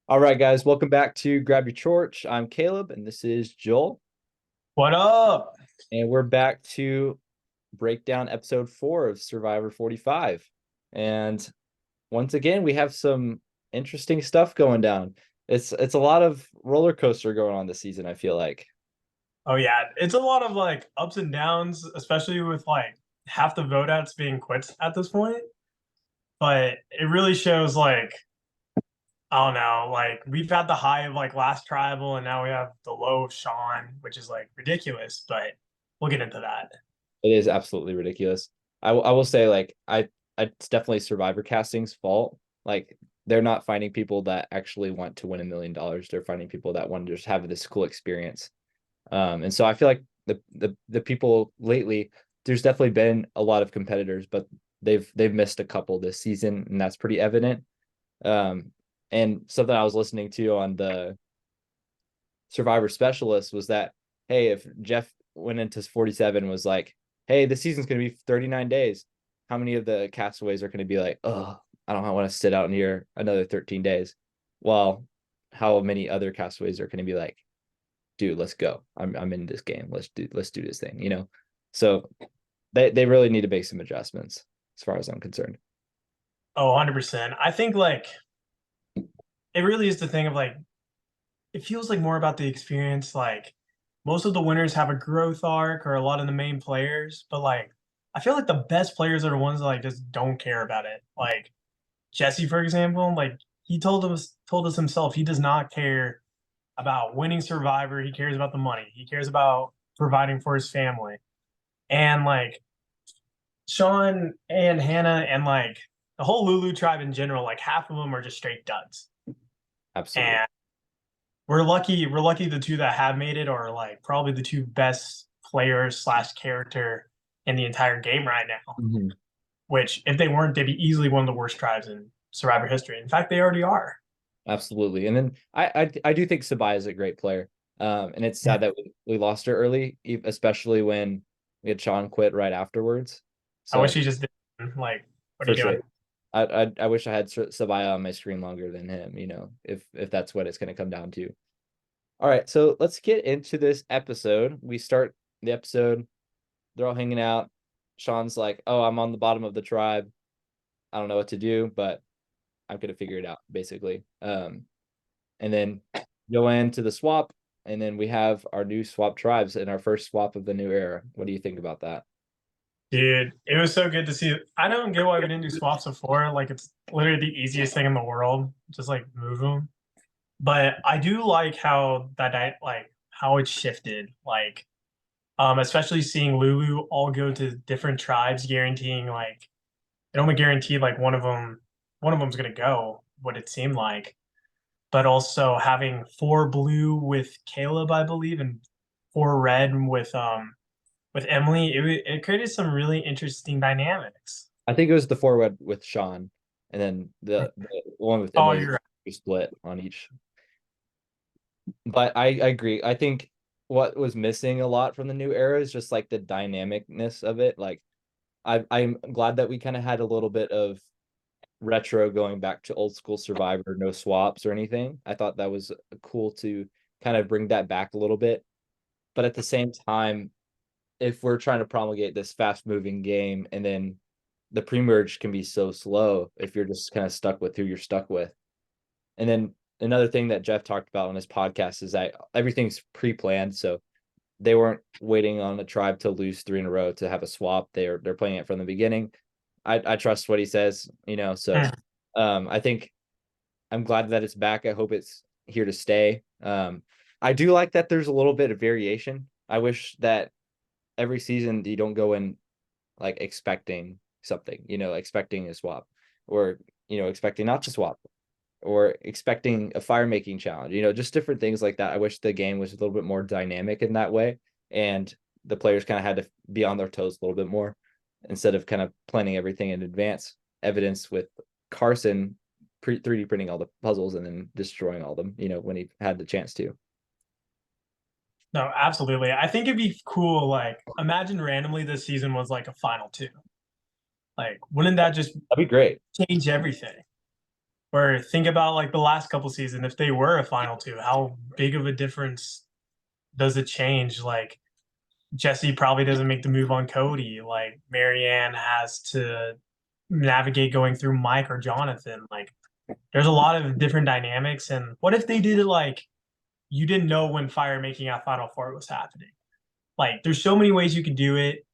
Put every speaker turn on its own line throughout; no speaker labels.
All right, guys, welcome back to Grab Your Torch. I'm Caleb, and this is Joel,
What up?
and we're back to break down episode 4 of Survivor 45. And once again, we have some interesting stuff going down. It's a lot of roller coaster going on this season, I feel like.
Oh yeah, it's a lot of like ups and downs, especially with like half the vote outs being quits at this point. But it really shows like I don't know, like we've had the high of like last tribal and now we have the low of Sean, which is like ridiculous, but we'll get into that.
It is absolutely ridiculous. I will say, like, it's definitely Survivor casting's fault. Like, they're not finding people that actually want to win $1 million. They're finding people that want to just have this cool experience. And so I feel like the people lately, there's definitely been a lot of competitors, but they've missed a couple this season, and that's pretty evident. Um, and something I was listening to on the Survivor Specialist was that, hey, if Jeff went into 47 was like, hey, this season's gonna be 39 days, how many of the castaways are gonna be like, oh, I don't want to sit out in here another 13 days? Well, how many other castaways are gonna be like, dude, let's go. I'm in this game. Let's do this thing, you know? So they really need to make some adjustments as far as I'm concerned.
Oh, 100%. I think like it really is the thing of like it feels like more about the experience. Like most of the winners have a growth arc or a lot of the main players, but like I feel like the best players are the ones that like just don't care about it. Like Jesse, for example, like he told us himself he does not care about winning Survivor. He cares about the money. He cares about providing for his family. And like Sean and Hannah and like the whole Lulu tribe in general, like half of them are just straight duds.
Absolutely.
And we're lucky the two that have made it are like probably the two best players slash character in the entire game right now.
Mhm.
Which if they weren't, they'd be easily one of the worst tribes in Survivor history. In fact, they already are.
Absolutely. And then I do think Sabai is a great player. And it's sad that we lost her early, especially when we had Sean quit right afterwards.
I wish
So
he just didn't like what are
for
you doing?
sure. I wish I had Sabaya on my screen longer than him, you know, if that's what it's going to come down to. All right, so let's get into this episode. We start the episode, they're all hanging out. Sean's like, "Oh, I'm on the bottom of the tribe. I don't know what to do, but I'm gonna figure it out," basically. And then go into the swap, and then we have our new swap tribes and our first swap of the new era. What do you think about that?
Dude, it was so good to see. I don't get why we didn't do swaps before. Like it's literally the easiest thing in the world. Just like move them. But I do like how like how it shifted. Like especially seeing Lulu all go to different tribes, guaranteeing like it only guaranteed like one of them's gonna go, what it seemed like. But also having four blue with Caleb, I believe, and four red with Emily, it created some really interesting dynamics.
I think it was the forward with Sean, and then the one with
Oh,
Emily
you're right.
we split on each. But I agree. I think what was missing a lot from the new era is just like the dynamicness of it. Like I'm glad that we kind of had a little bit of retro going back to old school Survivor, no swaps or anything. I thought that was cool to kind of bring that back a little bit. But at the same time, if we're trying to promulgate this fast moving game and then the pre-merge can be so slow if you're just kind of stuck with who you're stuck with. And then another thing that Jeff talked about on his podcast is that everything's pre-planned. So they weren't waiting on the tribe to lose 3 in a row to have a swap. They're playing it from the beginning. I trust what he says, you know. So
Hmm.
I think I'm glad that it's back. I hope it's here to stay. I do like that there's a little bit of variation. I wish that every season you don't go in like expecting something, you know, expecting a swap or, you know, expecting not to swap or expecting a fire making challenge, you know, just different things like that. I wish the game was a little bit more dynamic in that way. And the players kind of had to be on their toes a little bit more instead of kind of planning everything in advance. Evidence with Carson 3D printing all the puzzles and then destroying all of them, you know, when he had the chance to.
No, absolutely. I think it'd be cool. Like, imagine randomly this season was like a final two. Like, wouldn't that just
That'd be great.
change everything? Or think about like the last couple seasons, if they were a final two, how big of a difference does it change? Like Jesse probably doesn't make the move on Cody. Like Marianne has to navigate going through Mike or Jonathan. Like there's a lot of different dynamics. And what if they did it like you didn't know when Fire making out Final Four was happening? Like there's so many ways you could do it.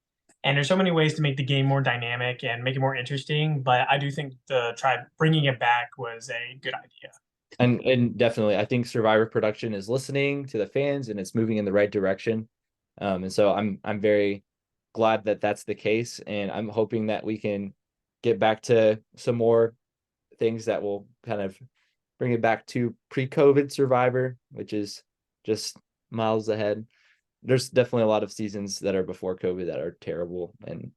And there's so many ways to make the game more dynamic and make it more interesting. But I do think the try bringing it back was a good idea.
And definitely, I think Survivor production is listening to the fans and it's moving in the right direction. And so I'm very glad that that's the case, and I'm hoping that we can get back to some more things that will kind of bring it back to pre-COVID Survivor, which is just miles ahead. There's definitely a lot of seasons that are before COVID that are terrible and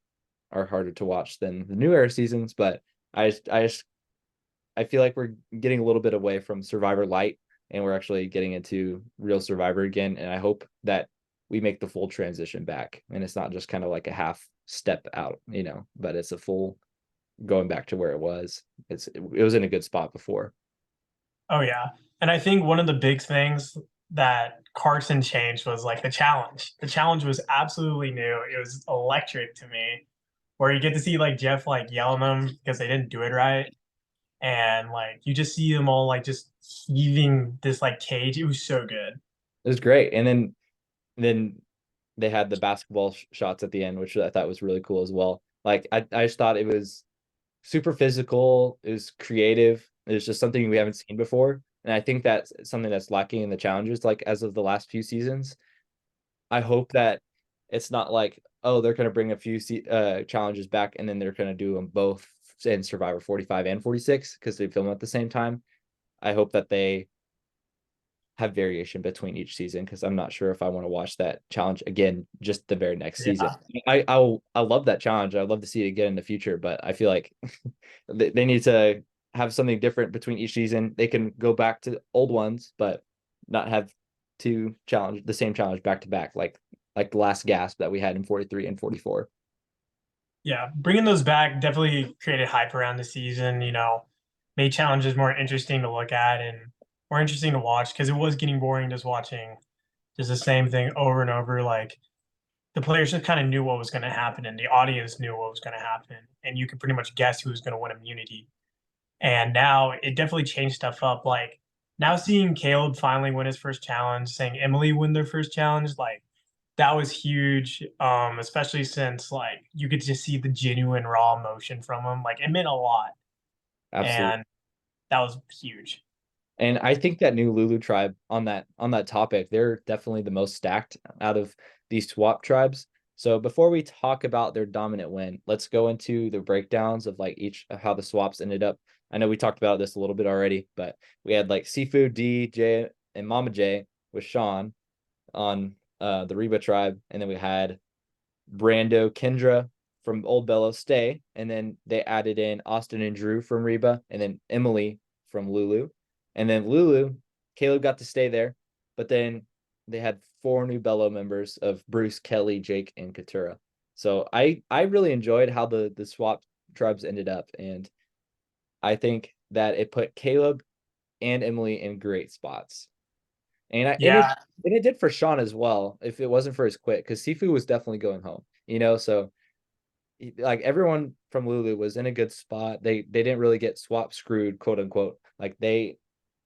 are harder to watch than the new era seasons, but I feel like we're getting a little bit away from Survivor Light and we're actually getting into real Survivor again. And I hope that we make the full transition back and it's not just kind of like a half step out, but it's a full going back to where it was. It was in a good spot before.
Oh yeah. And I think one of the big things that Carson changed was like the challenge. The challenge was absolutely new. It was electric to me. Where you get to see like Jeff like yelling them because they didn't do it right. And like you just see them all like just heaving this like cage. It was so good.
It was great. And then they had the basketball shots at the end, which I thought was really cool as well. Like I just thought it was super physical. It was creative. It was just something we haven't seen before. And I think that's something that's lacking in the challenges, like as of the last few seasons. I hope that it's not like, oh, they're going to bring a few challenges back and then they're going to do them both in Survivor 45 and 46 because they film at the same time. I hope that they have variation between each season because I'm not sure if I want to watch that challenge again just the very next season.
Yeah.
I love that challenge. I'd love to see it again in the future, but I feel like they need to have something different between each season. They can go back to old ones, but not have the same challenge back to back, like the last gasp that we had in 43 and 44.
Yeah. Bringing those back definitely created hype around the season, made challenges more interesting to look at and more interesting to watch because it was getting boring just watching just the same thing over and over. Like the players just kind of knew what was going to happen and the audience knew what was going to happen. And you could pretty much guess who was going to win immunity. And now it definitely changed stuff up. Like now seeing Kaleb finally win his first challenge, saying Emily win their first challenge, like that was huge. Especially since like you could just see the genuine raw emotion from him. Like it meant a lot.
Absolutely.
And that was huge.
And I think that new Lulu tribe on that topic, they're definitely the most stacked out of these swap tribes. So before we talk about their dominant win, let's go into the breakdowns of like each of how the swaps ended up. I know we talked about this a little bit already, but we had like Seafood, D, J, and Mama J with Sean on the Reba tribe, and then we had Brando, Kendra from Old Bellow Stay, and then they added in Austin and Drew from Reba, and then Emily from Lulu. And then Lulu, Kaleb got to stay there, but then they had 4 new Bellow members of Bruce, Kelly, Jake, and Katura. So I really enjoyed how the swap tribes ended up, and I think that it put Kaleb and Emily in great spots.
Yeah.
And it did for Sean as well, if it wasn't for his quit, because Sifu was definitely going home, so like everyone from Lulu was in a good spot. They didn't really get swap screwed, quote unquote. Like they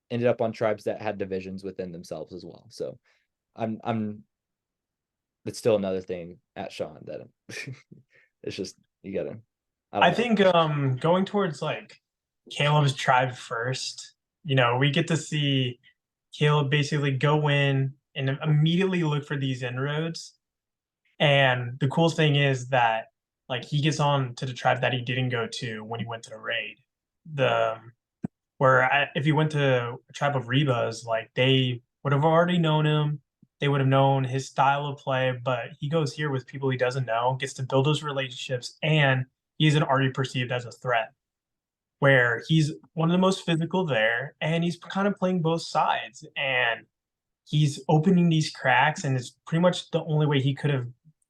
ended up on tribes that had divisions within themselves as well. So I'm it's still another thing at Sean that it's just you gotta I don't
I
know.
think going towards like Caleb's tribe first, we get to see Caleb basically go in and immediately look for these inroads. And the cool thing is that like he gets on to the tribe that he didn't go to when he went to the raid. The if he went to a tribe of Rebas, like they would have already known him. They would have known his style of play, but he goes here with people he doesn't know, gets to build those relationships, and he isn't already perceived as a threat. Where he's one of the most physical there, and he's kind of playing both sides, and he's opening these cracks, and it's pretty much the only way he could have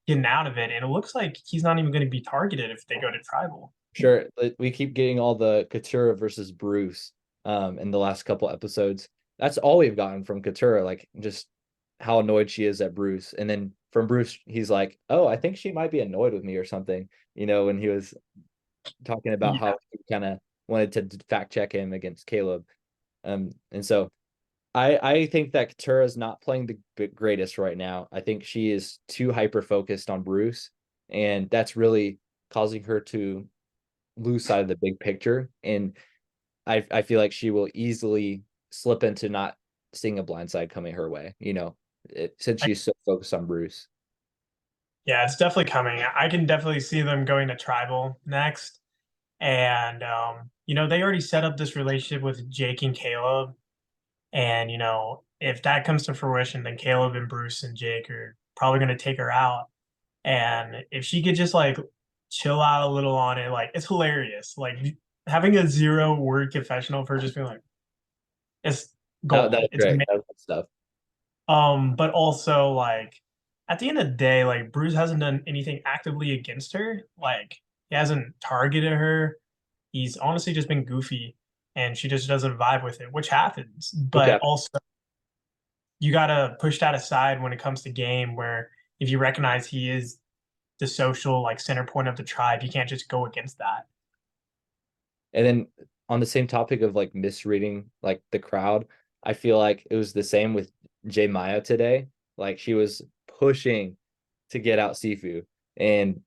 gotten out of it. And it looks like he's not even going to be targeted if they go to tribal.
Sure, we keep getting all the Katura versus Bruce. in the last couple episodes. That's all we've gotten from Katura, like just how annoyed she is at Bruce. And then from Bruce, he's like, "Oh, I think she might be annoyed with me or something," when he was talking about
Yeah,
how he kind of wanted to fact check him against Caleb. And so I think that Katura is not playing the greatest right now. I think she is too hyper focused on Bruce, and that's really causing her to lose sight of the big picture. And I feel like she will easily slip into not seeing a blindside coming her way, since
I,
she's so focused on Bruce.
yeah, it's definitely coming. I can definitely see them going to tribal next, and they already set up this relationship with Jake and Caleb, and if that comes to fruition, then Caleb and Bruce and Jake are probably going to take her out. And if she could just like chill out a little on it, like it's hilarious. Like having a 0 word confessional of her just being like, it's
That
gold.
was
It's
great.
amazing.
That was good stuff.
But also like at the end of the day, like Bruce hasn't done anything actively against her. Like he hasn't targeted her. He's honestly just been goofy and she just doesn't vibe with it, which happens.
Okay.
But also you gotta push that aside when it comes to game where if you recognize he is the social like center point of the tribe, you can't just go against that.
And then on the same topic of like misreading like the crowd, I feel like it was the same with J Maya today. Like she was pushing to get out Sifu, and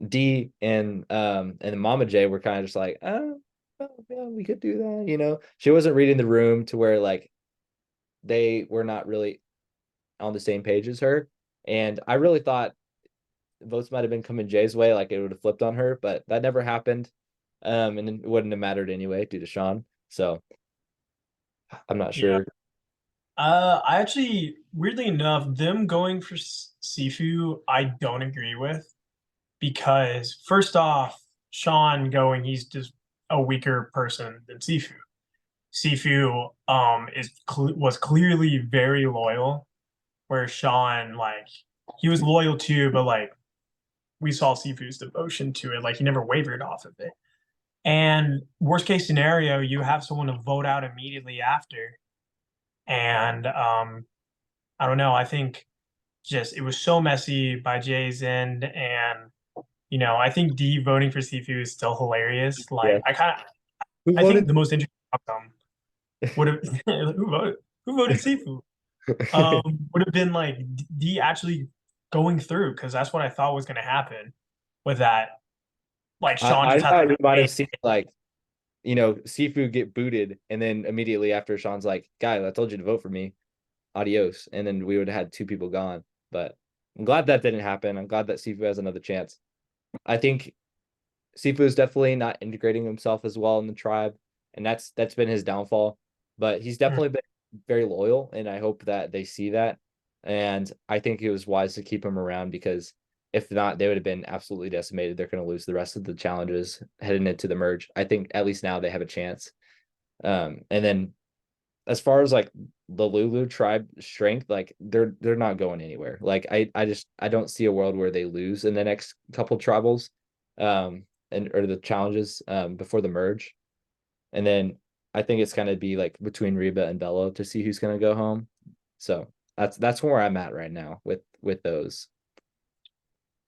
D and Mama J were kind of just like, oh yeah, we could do that. She wasn't reading the room to where like they were not really on the same page as her. And I really thought votes might have been coming Jay's way, like it would have flipped on her, but that never happened. And it wouldn't have mattered anyway due to Sean. So I'm not
Yeah.
sure.
I actually, weirdly enough, them going for Sifu, I don't agree with because first off, Sean going, he's just a weaker person than Sifu. Sifu was clearly very loyal, where Sean like he was loyal too, but like we saw Sifu's devotion to it, like he never wavered off of it. And worst case scenario, you have someone to vote out immediately after. And I don't know. I think just it was so messy by Jay's end, and I think D voting for Sifu is still hilarious.
Yeah.
Like
Who
I think
voted?
the most interesting outcome would have who voted Sifu. Would have been like D actually going through because that's what I thought was going to happen with that. Like Sean
I
just has
thought
to
we might
pay.
have seen like, Sifu get booted, and then immediately after Sean's like, guy, I told you to vote for me. Adios. And then we would have had two people gone. But I'm glad that didn't happen. I'm glad that Sifu has another chance. I think Sifu is definitely not integrating himself as well in the tribe, and that's been his downfall. But he's
Mm,
definitely been very loyal, and I hope that they see that. And I think it was wise to keep him around because if not, they would have been absolutely decimated. They're going to lose the rest of the challenges heading into the merge. I think at least now they have a chance. And then as far as like the Lulu tribe strength, like they're not going anywhere. Like I don't see a world where they lose in the next couple tribals, and or the challenges before the merge. And then I think it's gonna be like between Reba and Bello to see who's gonna go home. So that's where I'm at right now with those.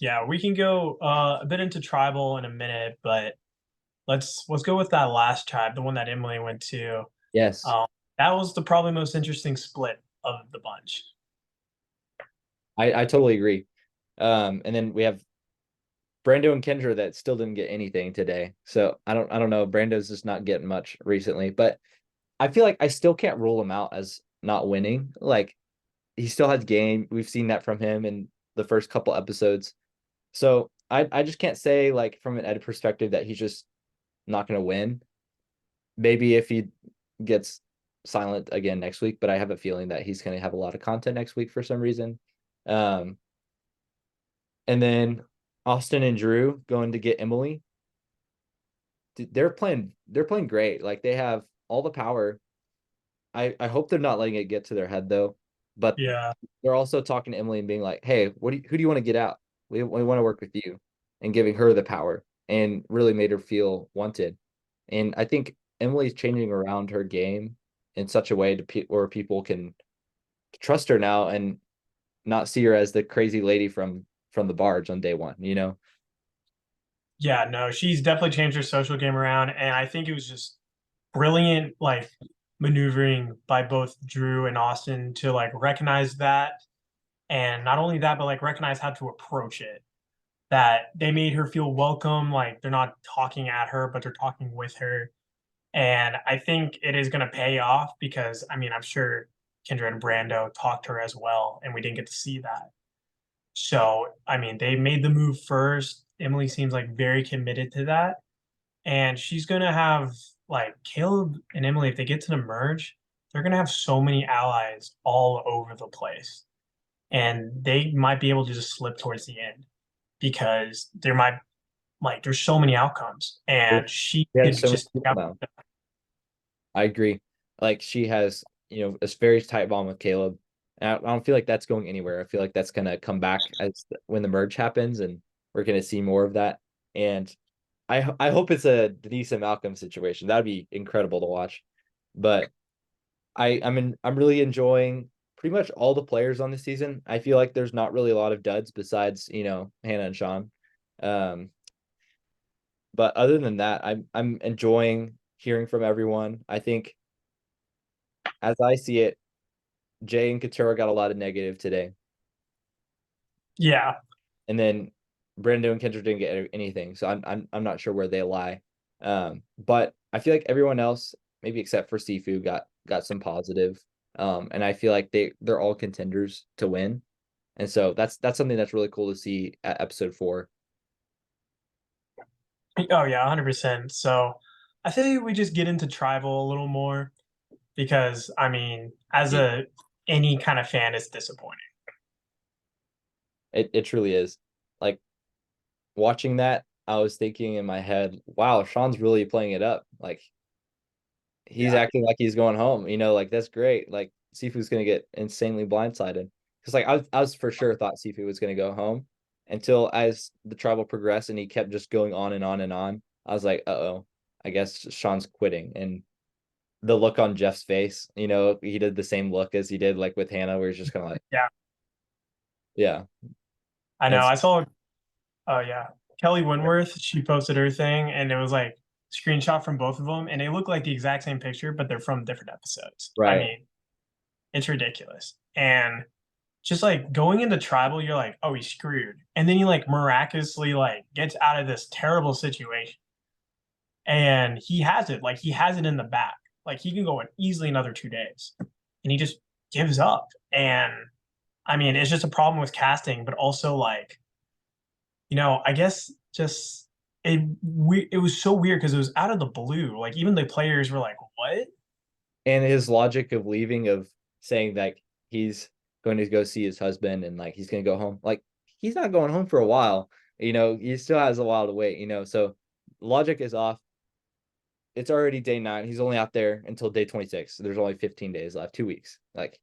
yeah, we can go a bit into tribal in a minute, but let's go with that last tribe, the one that Emily went to.
Yes,
Um, that was the probably most interesting split of the bunch.
I totally agree. And then we have Brando and Kendra that still didn't get anything today. So I don't know. Brando's just not getting much recently, but I feel like I still can't rule him out as not winning. Like he still has game. We've seen that from him in the first couple episodes. So I just can't say like from an edit perspective that he's just not going to win. Maybe if he gets silent again next week, but I have a feeling that he's going to have a lot of content next week for some reason. Um, and then Austin and Drew going to get Emily. They're playing great. Like they have all the power. I hope they're not letting it get to their head though. But
Yeah,
they're also talking to Emily and being like, "Hey, who do you want to get out? We want to work with you," and giving her the power and really made her feel wanted. And I think Emily's changing around her game in such a way where people can trust her now and not see her as the crazy lady from the barge on day one, you know?
Yeah, no, she's definitely changed her social game around, and I think it was just brilliant, like maneuvering by both Drew and Austin to like recognize that, and not only that, but like recognize how to approach it. That they made her feel welcome, like they're not talking at her, but they're talking with her. And I think it is going to pay off because I mean, I'm sure Kendra and Brando talked to her as well, and we didn't get to see that. So, I mean, they made the move first. Emily seems like very committed to that. And she's going to have like Caleb and Emily, if they get to the merge, they're going to have so many allies all over the place. And they might be able to just slip towards the end because there might, like, there's so many outcomes.
Well,
And she
we have
could
so many
just,
people now. I agree. Like she has, a very tight bond with Caleb. And I don't feel like that's going anywhere. I feel like that's gonna come back when the merge happens, and we're gonna see more of that. And I hope it's a Denise and Malcolm situation. That'd be incredible to watch. But I'm really enjoying pretty much all the players on the season. I feel like there's not really a lot of duds besides, Hannah and Sean. Um, but other than that, I'm enjoying hearing from everyone. I think as I see it, Jay and Katura got a lot of negative today.
yeah,
And then Brando and Kendra didn't get anything. So I'm not sure where they lie. But I feel like everyone else, maybe except for Sifu, got some positive. And I feel like they're all contenders to win. And so that's something that's really cool to see at episode 4.
oh, yeah, 100%. So I think we just get into tribal a little more because, I mean, as a any kind of fan, it's disappointing.
It truly is. Like watching that, I was thinking in my head, wow, Sean's really playing it up. Like he's
Yeah.
acting like he's going home, like that's great. Like Sifu's gonna get insanely blindsided. Because like I was for sure thought Sifu was gonna go home until as the travel progressed and he kept just going on and on and on. I was like, uh-oh, I guess Sean's quitting. And the look on Jeff's face, he did the same look as he did like with Hannah, where he's just kind of like,
Yeah.
yeah.
I
And
know. I saw, oh, yeah. Kelly Winworth, she posted her thing and it was like screenshot from both of them and they look like the exact same picture, but they're from different episodes. I
right.
mean, it's ridiculous. And just like going into tribal, you're like, oh, he's screwed. And then he like miraculously like gets out of this terrible situation. And he has it in the back. Like he can go in easily another 2 days. And he just gives up. And I mean, it's just a problem with casting, but also like, I guess just it was so weird because it was out of the blue. Like even the players were like, "What?"
And his logic of leaving, of saying that he's going to go see his husband and like he's going to go home, like he's not going home for a while. He still has a while to wait. So logic is off. It's already day 9. He's only out there until day 26. So there's only 15 days left, 2 weeks. Like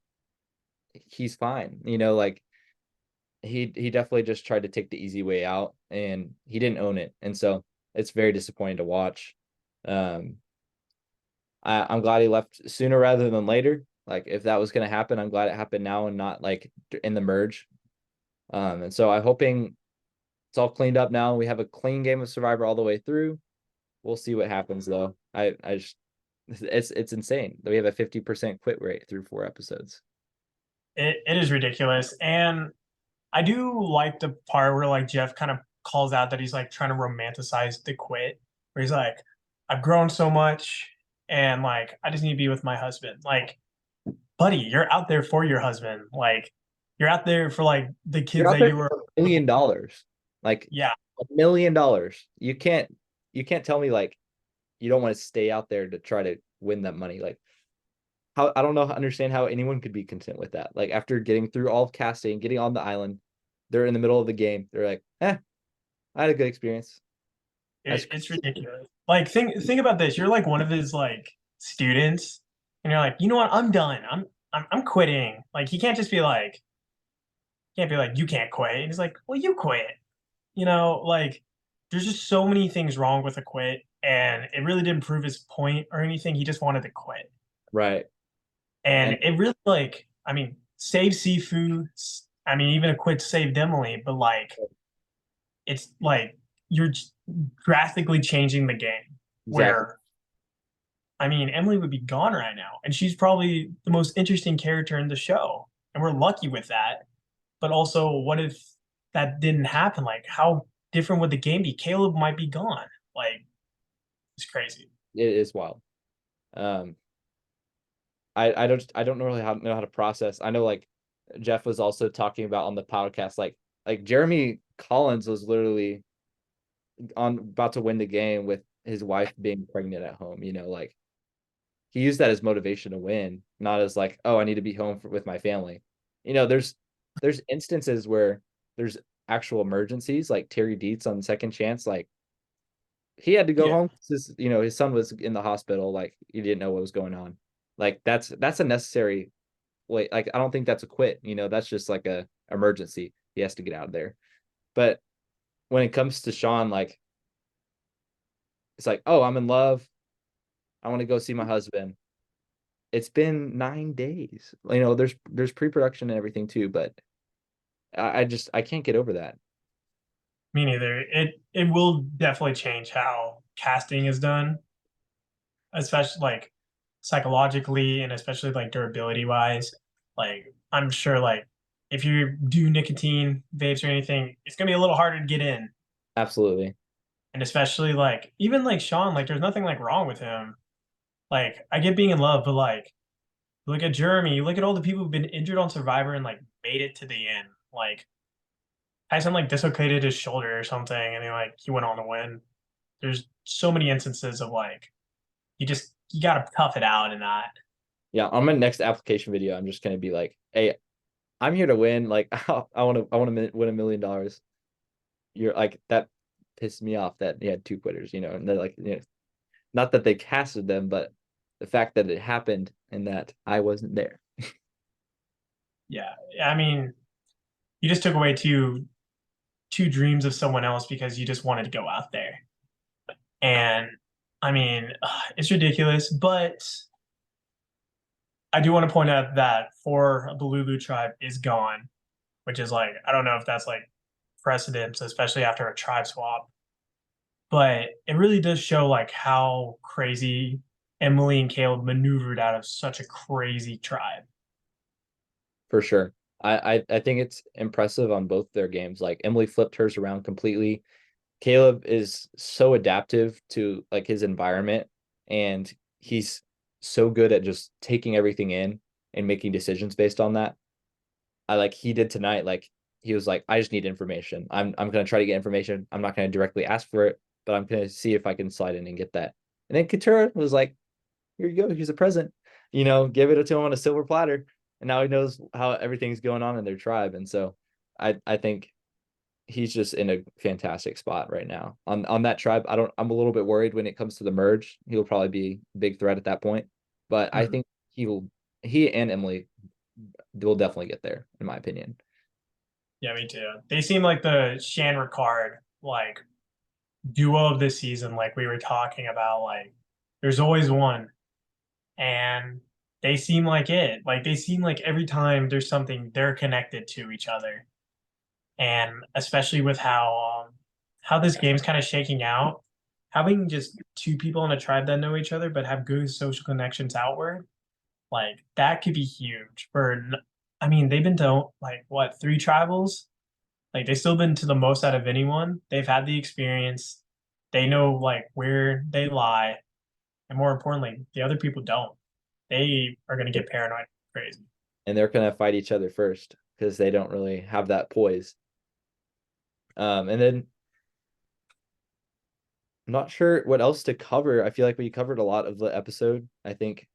he's fine. Like he definitely just tried to take the easy way out and he didn't own it. And so it's very disappointing to watch. Um, I'm glad he left sooner rather than later. Like if that was going to happen, I'm glad it happened now and not like in the merge. And so I'm hoping it's all cleaned up now. We have a clean game of Survivor all the way through. We'll see what happens though. I just it's insane that we have a 50% quit rate through 4 episodes.
It is ridiculous. And I do like the part where like Jeff kind of calls out that he's like trying to romanticize the quit, where he's like, I've grown so much and like I just need to be with my husband. Like, buddy, you're out there for your husband. Like, you're out there for like the
You're
kids
out
that
there
you were.
for $1 million. Like
Yeah,
$1 million. You can't tell me like you don't want to stay out there to try to win that money. Like how I don't know understand how anyone could be content with that. Like after getting through all of casting, getting on the island, they're in the middle of the game. They're like, I had a good experience.
it's ridiculous. Like, think about this. You're like one of his like students, and you're like, you know what? I'm done. I'm quitting. Like, he can't be like, you can't quit. And he's like, well, you quit. Like there's just so many things wrong with a quit. and it really didn't prove his point or anything. He just wanted to quit.
Right.
And
And
it really like, I mean, save Sifu. I mean, even a quit saved Emily, but like it's like you're drastically changing the game
exactly.
where I mean, Emily would be gone right now, and she's probably the most interesting character in the show, and we're lucky with that. But also, what if that didn't happen? Like, how different would the game be? Caleb might be gone. Like, it's crazy.
It is wild. Um, I don't really know how to process. I know like Jeff was also talking about on the podcast, like Jeremy Collins was literally on about to win the game with his wife being pregnant at home. Like he used that as motivation to win, not as like, oh, I need to be home with my family. There's instances where there's actual emergencies, like Terry Dietz on Second Chance, like he had to go
Yeah,
home 'cause his son was in the hospital, like he didn't know what was going on. Like that's a necessary wait, like I don't think that's a quit, that's just like a emergency. He has to get out of there. But when it comes to Sean, like it's like, oh, I'm in love. I want to go see my husband. It's been 9 days. There's pre-production and everything too, but I can't get over that.
me neither. It will definitely change how casting is done, especially like psychologically and especially like durability wise. Like, I'm sure like if you do nicotine vapes or anything, it's gonna be a little harder to get in.
Absolutely.
And especially like even like Sean, like there's nothing like wrong with him. Like I get being in love, but like look at Jeremy, you look at all the people who've been injured on Survivor and like made it to the end. Like Tyson like dislocated his shoulder or something, and he went on to win. There's so many instances of like you gotta tough it out and that.
Yeah, on my next application video, I'm just gonna be like, hey, I'm here to win. Like I want to win $1 million. You're like that pissed me off that he had two quitters, and they're like, not that they casted them, but the fact that it happened and that I wasn't there.
Yeah, I mean, you just took away two dreams of someone else because you just wanted to go out there. And I mean, it's ridiculous, but I do want to point out that for the Lulu tribe is gone, which is like I don't know if that's like precedence, especially after a tribe swap. But it really does show like how crazy Emily and Caleb maneuvered out of such a crazy tribe.
For sure. I think it's impressive on both their games. Like Emily flipped hers around completely. Caleb is so adaptive to like his environment, and he's so good at just taking everything in and making decisions based on that. I like he did tonight. Like he was like, I just need information. I'm gonna try to get information. I'm not gonna directly ask for it, but I'm gonna see if I can slide in and get that. And then Katura was like, here you go. Here's a present. Give it to him on a silver platter. And now he knows how everything's going on in their tribe. And so I think he's just in a fantastic spot right now. On that tribe, I'm a little bit worried when it comes to the merge. He'll probably be a big threat at that point. But I
Mhm.
think he and Emily will definitely get there, in my opinion.
Yeah, me too. They seem like the Shan Ricard like duo of this season, like we were talking about. Like, there's always one, and they seem like it. Like they seem like every time there's something, they're connected to each other, and especially with how this game's kind of shaking out, having just two people in a tribe that know each other but have good social connections outward, like that could be huge. I mean, they've been to like what, three tribals? Like they've still been to the most out of anyone. They've had the experience. They know like where they lie, and more importantly, the other people don't. They are going to get paranoid, crazy.
And they're gonna fight each other first because they don't really have that poise. And then I'm not sure what else to cover. I feel like we covered a lot of the episode. I think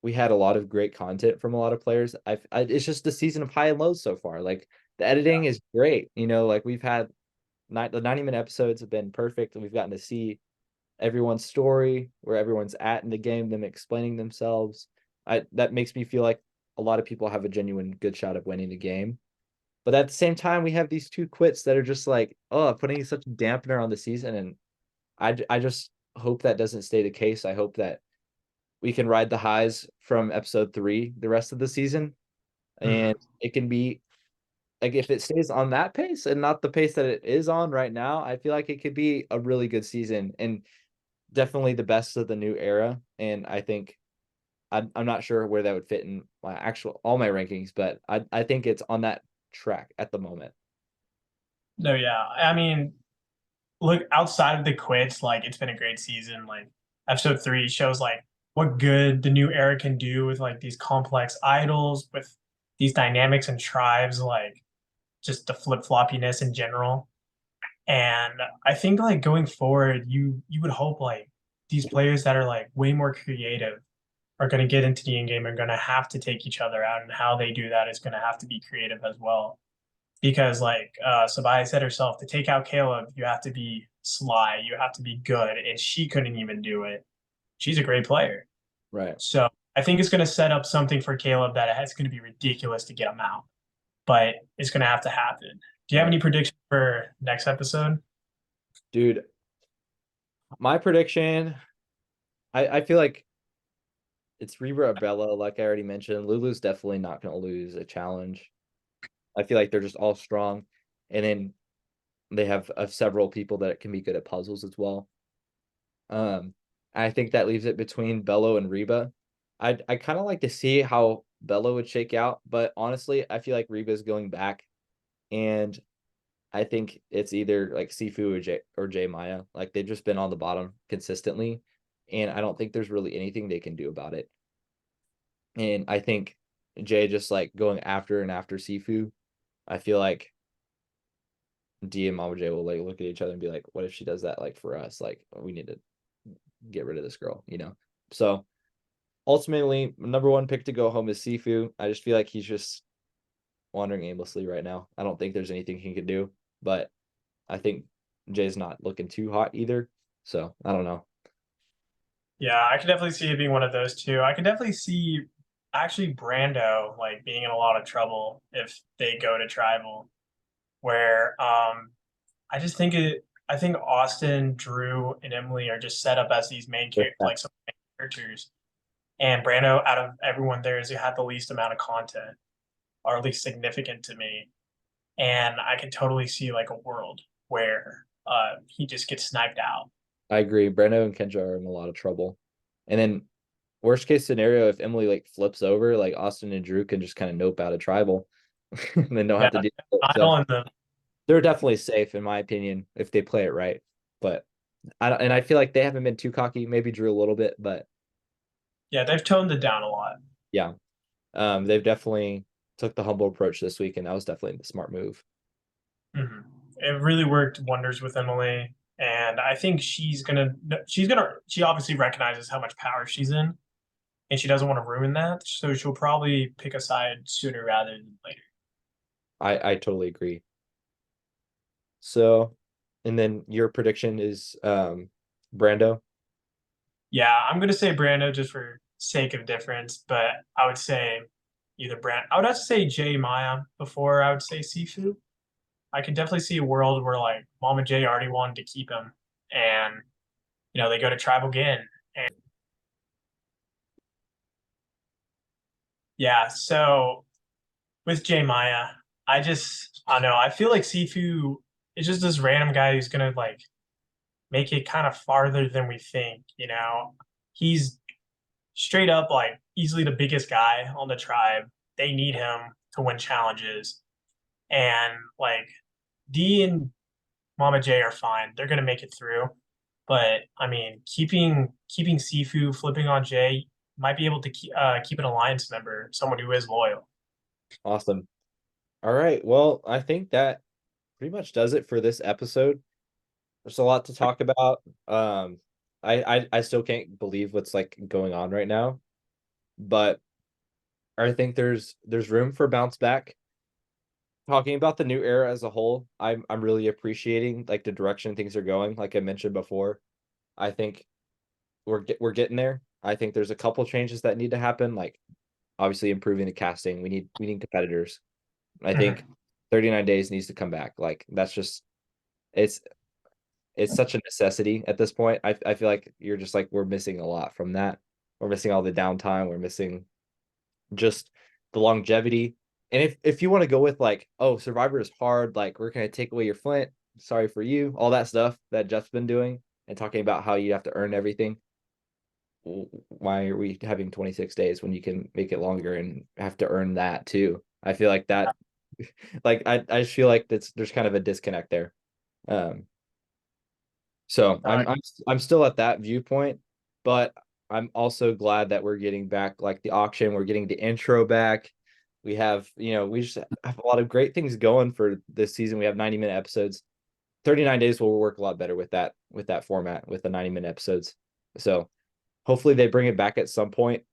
we had a lot of great content from a lot of players. It's just the season of high and lows so far. Like the editing is great. Like we've had the 90-minute episodes have been perfect, and we've gotten to see everyone's story, where everyone's at in the game, them explaining themselves. That makes me feel like a lot of people have a genuine good shot of winning the game. But at the same time, we have these two quits that are just like, oh, putting such a dampener on the season. And I just hope that doesn't stay the case. I hope that we can ride the highs from episode 3 the rest of the season, and
Mhm.
it can be like if it stays on that pace and not the pace that it is on right now, I feel like it could be a really good season and definitely the best of the new era. And I think I'm not sure where that would fit in my actual all my rankings, but I think it's on that track at the moment.
No, yeah. I mean, look, outside of the quits, like it's been a great season. Like episode 3 shows like what good the new era can do with like these complex idols, with these dynamics and tribes, like just the flip floppiness in general. And I think like going forward, you would hope like these players that are like way more creative are going to get into the in game and going to have to take each other out, and how they do that is going to have to be creative as well. Because like Sabai said herself, to take out Kaleb, you have to be sly, you have to be good, and she couldn't even do it. She's a great player,
Right.
so I think it's going to set up something for Kaleb that it's going to be ridiculous to get him out, but it's going to have to happen. Do you have
Right.
any predictions for next episode?
Dude, my prediction, I feel like it's Reba or Bella, like I already mentioned. Lulu's definitely not gonna lose a challenge. I feel like they're just all strong. And then they have several people that can be good at puzzles as well. Um, I think that leaves it between Bello and Reba. I kind of like to see how Bello would shake out, but honestly, I feel like Reba's going back, and I think it's either like Sifu or Jay Maya. Like they've just been on the bottom consistently, and I don't think there's really anything they can do about it. And I think Jay just like going after and after Sifu. I feel like D and Mama J will like look at each other and be like, "What if she does that like for us? Like we need to get rid of this girl, you know?" So ultimately, number one pick to go home is Sifu. I just feel like he's just wandering aimlessly right now. I don't think there's anything he could do, but I think Jay's not looking too hot either. So I don't know.
Yeah, I could definitely see it being one of those two. I could definitely see actually Brando like being in a lot of trouble if they go to tribal, where I just think it I think Austin, Drew, and Emily are just set up as these main like some main characters. And Brando, out of everyone there, is who had the least amount of content, or at least significant to me. And I can totally see like a world where he just gets sniped out.
I agree. Breno and Kendra are in a lot of trouble. And then worst case scenario, if Emily like flips over, like Austin and Drew can just kind of nope out of tribal and then don't
Yeah,
have to deal with it. So
on them.
they're definitely safe in my opinion if they play it right. But I feel like they haven't been too cocky, maybe Drew a little bit, but
Yeah, they've toned it down a lot.
yeah. They've definitely took the humble approach this week, and that was definitely the smart move.
Mm-hmm. It really worked wonders with Emily, and I think she obviously recognizes how much power she's in, and she doesn't want to ruin that, so she'll probably pick a side sooner rather than later.
I totally agree. So, and then your prediction is Brando.
Yeah, I'm gonna say Brando just for sake of difference, but I would say either Brand. I would have to say Jay Maya before I would say Sifu. I could definitely see a world where like Mama J already wanted to keep him, and they go to tribal again, and yeah. So with Jay Maya, I don't know. I feel like Sifu is just this random guy who's gonna like make it kind of farther than we think. He's straight up like easily the biggest guy on the tribe. They need him to win challenges. And like D and Mama J are fine. They're gonna make it through. But I mean, keeping Sifu, flipping on Jay might be able to keep an alliance member, someone who is loyal.
Awesome. All right. Well, I think that pretty much does it for this episode. There's a lot to talk about. I still can't believe what's like going on right now, but I think there's room for bounce back. Talking about the new era as a whole, I'm really appreciating like the direction things are going. Like I mentioned before, I think we're getting there. I think there's a couple changes that need to happen, like obviously improving the casting. We need competitors. I think
Mhm.
39 days needs to come back. Like that's just it's it's such a necessity at this point. I feel like you're just like we're missing a lot from that. We're missing all the downtime. We're missing just the longevity. And if you want to go with like, oh, Survivor is hard, like we're gonna take away your flint, sorry for you, all that stuff that Jeff's been doing and talking about how you have to earn everything. Why are we having 26 days when you can make it longer and have to earn that too? I feel like that like I just feel like there's kind of a disconnect there. Um so
Uh,
I'm still at that viewpoint, but I'm also glad that we're getting back like the auction, we're getting the intro back. We have, we just have a lot of great things going for this season. We have 90-minute episodes. 39 days will work a lot better with that format with the 90-minute episodes. So hopefully they bring it back at some point.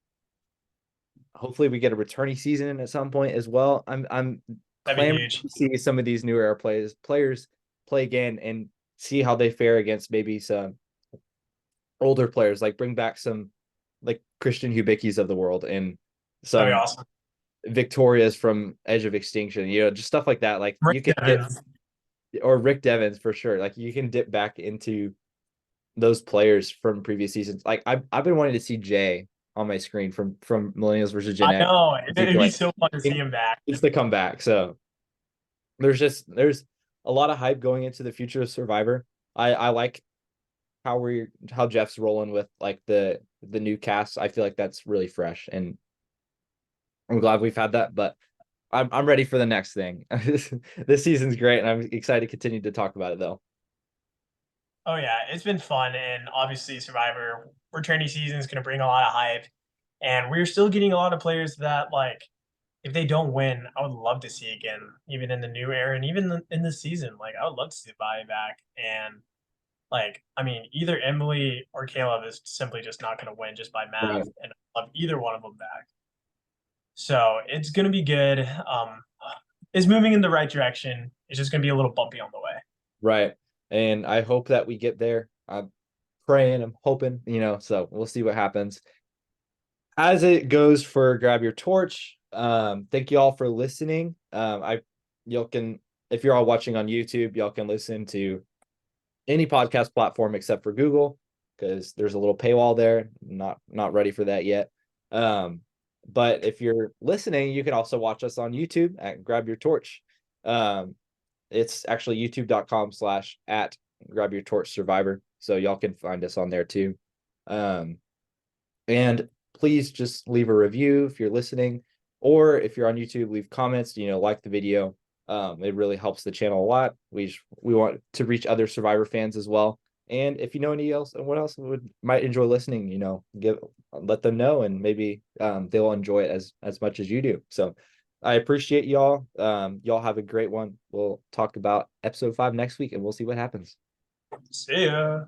Hopefully we get a returning season at some point as well. I'm
that'd be
clamoring
huge.
to see some of these new era players play again and see how they fare against maybe some older players. Like bring back some like Christian Hubicki's of the world and
That'd be
some
awesome.
Victorias from Edge of Extinction. Just stuff like that. Like
Rick
you can get
Evans.
or Rick Devens for sure. Like you can dip back into those players from previous seasons. Like I've been wanting to see Jay on my screen from Millennials versus Gen
I
X.
know. It'd be
Like
so fun to see him back.
it's to come back. So there's a lot of hype going into the future of Survivor. I like how Jeff's rolling with like the new cast. I feel like that's really fresh and I'm glad we've had that, but I'm ready for the next thing. This season's great and I'm excited to continue to talk about it though.
Oh yeah, it's been fun, and obviously Survivor returning season is going to bring a lot of hype, and we're still getting a lot of players that like if they don't win, I would love to see again, even in the new era and even in this season. Like I would love to see Bobby back, and like I mean, either Emily or Caleb is simply just not going to win just by
Right.
math, and I love either one of them back. So it's going to be good. It's moving in the right direction. It's just going to be a little bumpy on the way.
Right. And I hope that we get there. I'm praying, I'm hoping, so we'll see what happens. As it goes for Grab Your Torch, thank you all for listening. Y'all can, if you're all watching on YouTube, y'all can listen to any podcast platform except for Google, because there's a little paywall there. Not ready for that yet. But if you're listening, you can also watch us on YouTube at Grab Your Torch. It's actually youtube.com/at Grab Your Torch Survivor. So y'all can find us on there too. And please just leave a review if you're listening, or if you're on YouTube, leave comments, like the video. It really helps the channel a lot. We want to reach other Survivor fans as well. And if you know anyone else might enjoy listening, let them know, and maybe they'll enjoy it as much as you do. So I appreciate y'all. Y'all have a great one. We'll talk about episode 5 next week, and we'll see what happens.
See ya.